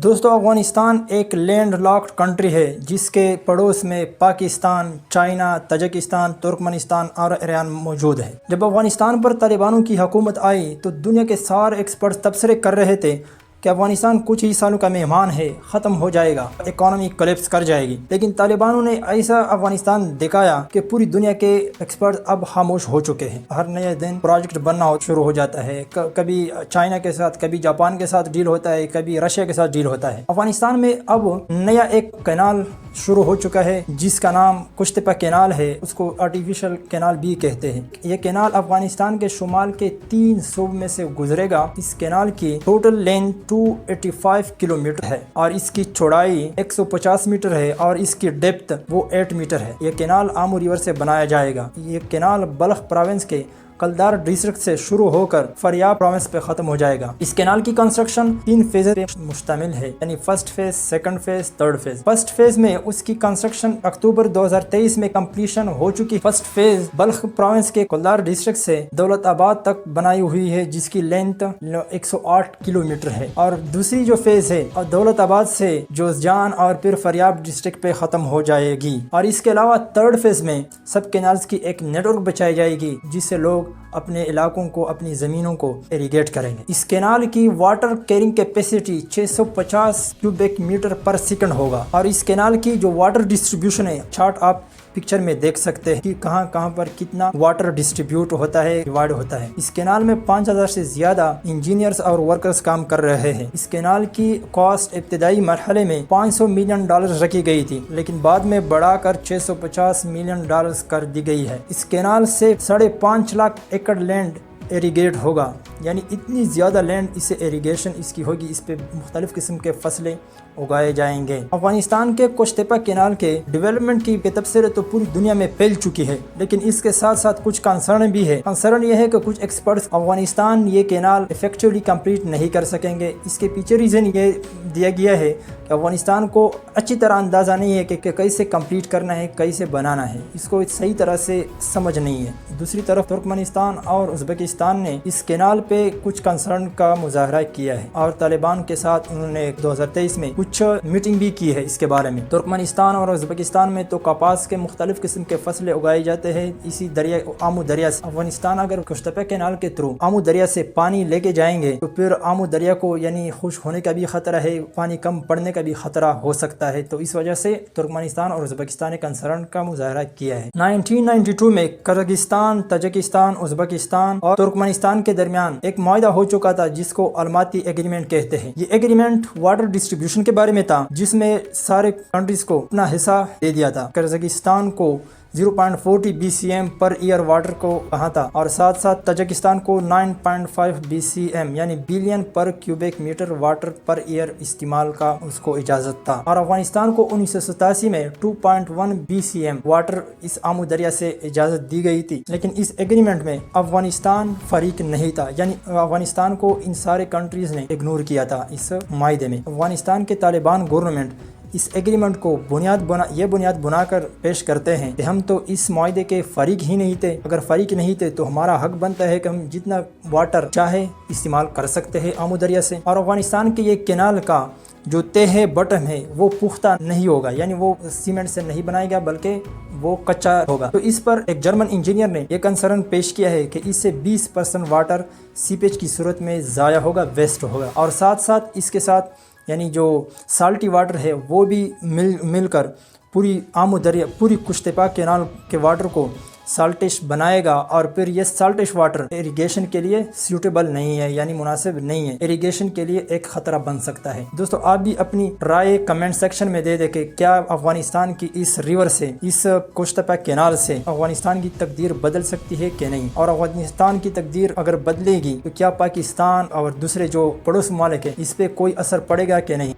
دوستو افغانستان ایک land locked country ہے جس کے پڑوس میں پاکستان، چائنا، تاجکستان، ترکمنستان اور ایران موجود ہے۔ جب افغانستان پر طالبانوں کی حکومت آئی تو دنیا کے سارے ایکسپرٹس تبصرے کر رہے تھے کہ افغانستان کچھ ہی سالوں کا مہمان ہے، ختم ہو جائے گا، اکانومی کولیپس کر جائے گی۔ لیکن طالبانوں نے ایسا افغانستان دکھایا کہ پوری دنیا کے ایکسپرٹ اب خاموش ہو چکے ہیں۔ ہر نئے دن پروجیکٹ بننا شروع ہو جاتا ہے، کبھی چائنا کے ساتھ، کبھی جاپان کے ساتھ ڈیل ہوتا ہے، کبھی رشیا کے ساتھ ڈیل ہوتا ہے۔ افغانستان میں اب نیا ایک کینال شروع ہو چکا ہے جس کا نام کشتپہ کینال ہے، اس کو آرٹیفیشل کینال بھی کہتے ہیں۔ یہ کینال افغانستان کے شمال کے 3 صوبوں میں سے گزرے گا۔ اس کینال کی ٹوٹل لینتھ 285 کلومیٹر ہے اور اس کی چوڑائی 150 میٹر ہے اور اس کی ڈیپتھ وہ 8 میٹر ہے۔ یہ کینال آمو ریور سے بنایا جائے گا۔ یہ کینال بلخ پروونس کے کلدار ڈسٹرکٹ سے شروع ہو کر فاریاب پروونس پہ ختم ہو جائے گا۔ اس کینال کی کنسٹرکشن 3 فیز پہ مشتمل ہے، یعنی first phase, second phase, third phase. First phase میں اس کی کنسٹرکشن اکتوبر 2023 میں کمپلیشن ہو چکی۔ فرسٹ فیز بلخ پروونس کے کلدار ڈسٹرکٹ سے دولت آباد تک بنائی ہوئی ہے جس کی لینتھ 108 کلومیٹر ہے، اور دوسری جو فیز ہے دولت آباد سے جوزجان اور پھر فاریاب ڈسٹرکٹ پہ ختم ہو جائے گی۔ اور اس کے علاوہ تھرڈ فیز میں سب کینالز کی ایک نیٹ ورک بچائی جائے گی جس سے لوگ اپنے علاقوں کو، اپنی زمینوں کو ایریگیٹ کریں گے۔ اس کینال کی water carrying capacity 650 cubic metre per second ہوگا، اور اس کینال کی جو واٹر ڈسٹریبیوشن ہے، چارٹ آپ پکچر میں دیکھ سکتے ہیں کہ کہاں کہاں پر کتنا واٹر ڈسٹریبیوٹ ہوتا ہے، ڈیوائڈ ہوتا ہے۔ اس کینال میں 5000 سے زیادہ انجینئرز اور ورکرز کام کر رہے ہیں۔ اس کینال کی کاسٹ ابتدائی مرحلے میں $500 ملین رکھی گئی تھی، لیکن بعد میں بڑھا کر $650 ملین کر دی گئی ہے۔ اس کینال سے 5.5 لاکھ ایکڑ لینڈ ایریگیٹ ہوگا، یعنی اتنی زیادہ لینڈ اسے ایریگیشن اس کی ہوگی، اس پہ مختلف قسم کے فصلیں اگائے جائیں گے۔ افغانستان کے کشتپہ کینال کے ڈیولپمنٹ کی تبصرے تو پوری دنیا میں پھیل چکی ہے، لیکن اس کے ساتھ ساتھ کچھ کنسرن بھی ہے۔ کنسرن یہ ہے کہ کچھ ایکسپرٹس افغانستان یہ کینال افیکٹولی کمپلیٹ نہیں کر سکیں گے۔ اس کے پیچھے ریزن یہ دیا گیا ہے کہ افغانستان کو اچھی طرح اندازہ نہیں ہے کہ کیسے کمپلیٹ کرنا ہے، کیسے بنانا ہے، اس کو صحیح طرح سے سمجھ نہیں ہے۔ دوسری طرف ترکمنستان اور ازبکستان نے اس کینال پہ کچھ کنسرن کا مظاہرہ کیا ہے، اور طالبان کے ساتھ انہوں نے 2023 میں کچھ میٹنگ بھی کی ہے اس کے بارے میں۔ ترکمنستان اور ازبکستان میں تو کپاس کے مختلف قسم کے فصلیں اگائے جاتے ہیں اسی دریا آمو دریا سے۔ افغانستان اگر کشتپہ کینال کے تھرو آمو دریا سے پانی لے کے جائیں گے تو پھر آمو دریا کو یعنی خشک ہونے کا بھی خطرہ ہے، پانی کم پڑنے کا بھی خطرہ ہو سکتا ہے، تو اس وجہ سے ترکمنستان اور ازبکستان نے کنسرن کا مظاہرہ کیا ہے۔ 1992 میں قزاقستان، تاجکستان، ازبکستان اور ترکمنستان کے درمیان ایک معاہدہ ہو چکا تھا جس کو الماتی ایگریمنٹ کہتے ہیں۔ یہ ایگریمنٹ واٹر ڈسٹریبیوشن کے بارے میں تھا، جس میں سارے کنٹریز کو اپنا حصہ دے دیا تھا۔ قزاقستان کو 0.40 BCM پر ایئر واٹر کو کہا تھا، اور ساتھ ساتھ تاجکستان کو 9.5 BCM یعنی بلین پر کیوبک میٹر واٹر پر ایئر استعمال کا اس کو اجازت تھا، اور افغانستان کو 1987 میں 2.1 BCM واٹر اس آمو دریا سے اجازت دی گئی تھی۔ لیکن اس ایگریمنٹ میں افغانستان فریق نہیں تھا، یعنی افغانستان کو ان سارے کنٹریز نے اگنور کیا تھا اس معاہدے میں۔ افغانستان کے طالبان گورنمنٹ اس ایگریمنٹ کو بنیاد بنا کر پیش کرتے ہیں کہ ہم تو اس معاہدے کے فریق ہی نہیں تھے، اگر فریق نہیں تھے تو ہمارا حق بنتا ہے کہ ہم جتنا واٹر چاہے استعمال کر سکتے ہیں آمو دریا سے۔ اور افغانستان کے یہ کینال کا جو تہ بٹم ہے وہ پختہ نہیں ہوگا، یعنی وہ سیمنٹ سے نہیں بنائے گا بلکہ وہ کچا ہوگا۔ تو اس پر ایک جرمن انجینئر نے یہ کنسرن پیش کیا ہے کہ اس سے 20% واٹر سیپیج کی صورت میں ضائع ہوگا، ویسٹ ہوگا، اور ساتھ ساتھ اس کے ساتھ یعنی جو سالٹی واٹر ہے وہ بھی مل کر پوری آمو دریا، پوری کشتپہ کینال کے واٹر کو سالٹش بنائے گا، اور پھر یہ سالٹش واٹر ایریگیشن کے لیے سیوٹیبل نہیں ہے، یعنی مناسب نہیں ہے، ایریگیشن کے لیے ایک خطرہ بن سکتا ہے۔ دوستو آپ بھی اپنی رائے کمنٹ سیکشن میں دے دیں کہ کیا افغانستان کی اس ریور سے، اس کشتپہ کینال سے افغانستان کی تقدیر بدل سکتی ہے کہ نہیں، اور افغانستان کی تقدیر اگر بدلے گی تو کیا پاکستان اور دوسرے جو پڑوس ممالک ہیں اس پہ کوئی اثر پڑے گا کہ نہیں۔